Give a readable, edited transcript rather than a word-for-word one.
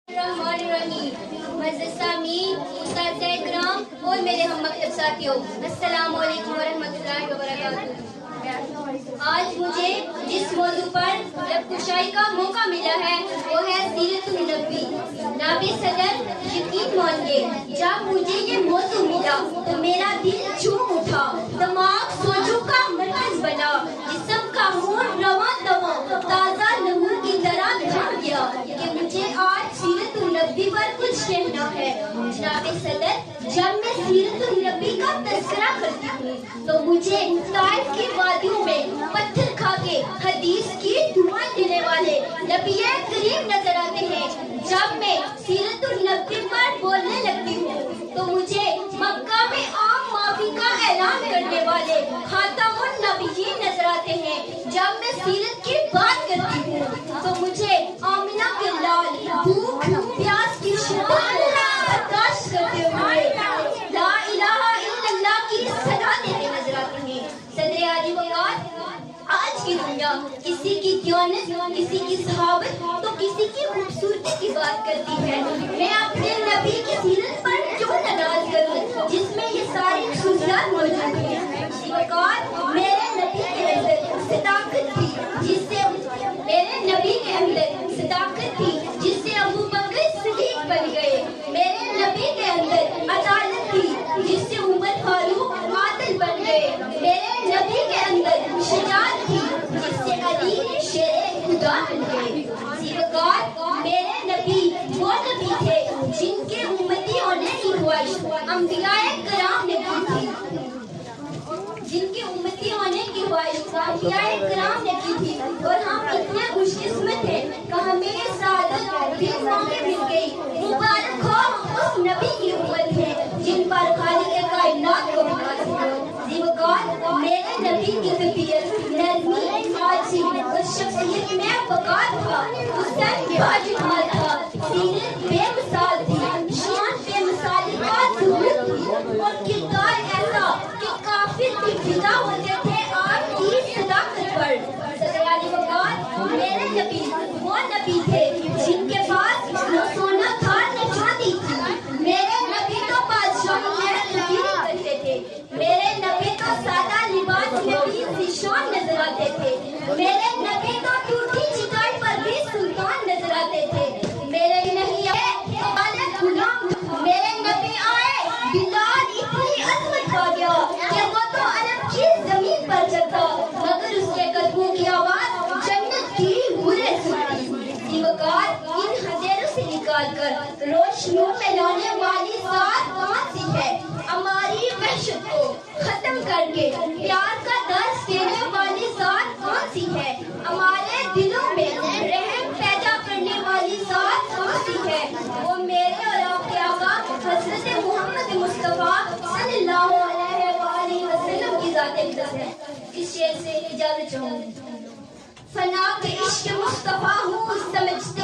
اساتذہ کرام اور میرے ہم مکتب ساتھیوں، السلام علیکم ورحمۃ اللہ وبرکاتہ۔ آج مجھے جس موضوع پر لب کشائی کا موقع ملا ہے وہ ہے سیرت النبی۔ نائب صدر یقین مانیے، جب مجھے یہ موضوع ملا تو میرا دل جھوم اٹھا، دماغ سوچوں کا مرکز بنا، جسم کا خون رواں دواں تازہ لہو کی طرح دھڑ گیا کہ مجھے آج سیرت النبی پر کچھ کہنا ہے۔ جناب صدر، جب میں سیرت النبی کا تذکرہ کرتی ہوں تو مجھے طائف کی وادیوں میں پتھر کھا کے حدیث کی دعائیں دینے والے نبی کریم نظر آتے ہیں۔ جب میں سیرت النبی پر بولنے لگتی ہوں تو مجھے مکہ میں عام معافی کا اعلان کرنے والے خاتم النبیین نظر آتے ہیں۔ جب میں سیرت کی بات کرتی ہوں تو مجھے آمنہ کے لال بھوک پیاس کی شدت برداشت کرتے ہوئے لا الہ الا اللہ کی صدا دیتے نظر آتے ہیں۔ صدر عالی وقار، آج کی دنیا کسی کی دیانت، کسی کی صحابت تو کسی کی خوبصورتی کی بات کرتی ہے۔ میں اپنے نبی کی سیرت پر کیوں ناراض کروں جس میں یہ ساری خصوصیات موجود ہیں۔ وقار، میرے نبی کے اندر صداقت تھی جس سے جس سے ابو بکر صدیق بن گئے۔ میرے نبی کے اندر عدالت تھی جس سے عمر فاروق عادل بن گئے۔ میرے نبی کے اندر شجاعت تھی جس سے علی شیر خدا بن گئے۔ وقار، میرے نبی وہ نبی تھے جن کے امتی ہونے کی خواہش انبیاء کرام نے کی تھی اور ہم اتنے خوش قسمت ہیں کہ ہمیں یہ سعادت بھی موقع مل گئی۔ مبارک ہو اس نبی کی امت ہے جن پر خالق کائنات کو ناز ہو۔ وقار، میرے نبی کی طبیعت نرمی، عاجزی اور شخصیت میں وقار تھا، حسن باجمال تھا، سیرت بے مثال تھی، شان بے مثالی کا ظہور تھی اور کردار ایسا کہ کافر بھی فدا ہوتے تھے آپ کی صداقت پر۔ صدر علی وقار، میرے نبی وہ نبی تھے جن کے پاس نہ سونا تھا نہ چاندی تھی۔ میرے نبی تو بادشاہوں میں فقیری کرتے تھے۔ میرے نبی تو سادہ لباس میں بھی ذیشان نظر آتے تھے۔ میرے نبی تو ٹوٹی چٹائی پر بھی سلطان نظر آتے تھے۔ میرے نہیں آئے غالب غلام، میرے نبی آئے بلال اتنی عظمت پا گیا کہ وہ تو عرب کی زمین پر چلتا مگر اس کے قدموں کی آواز جنت کی حوریں سنتی۔ وقار، ان ہزیروں سے نکال کر روشنیوں میں لانے والی ذات کون سی ہے؟ ہماری وحشت کو ختم کر کے پیار کا درس دینے والی ذات کون سی ہے؟ ہمارے دلوں میں رحم پیدا کرنے والی ذات کون سی ہے؟ وہ میرے اور آپ کے آقا حضرت محمد مصطفیٰ صلی اللہ علیہ وآلہ وسلم کی ذات اقدس ہے۔ اس شعر سے اجازت چاہوں گی۔ فنا کے عشق مصطفیٰ ہوں سمجھتے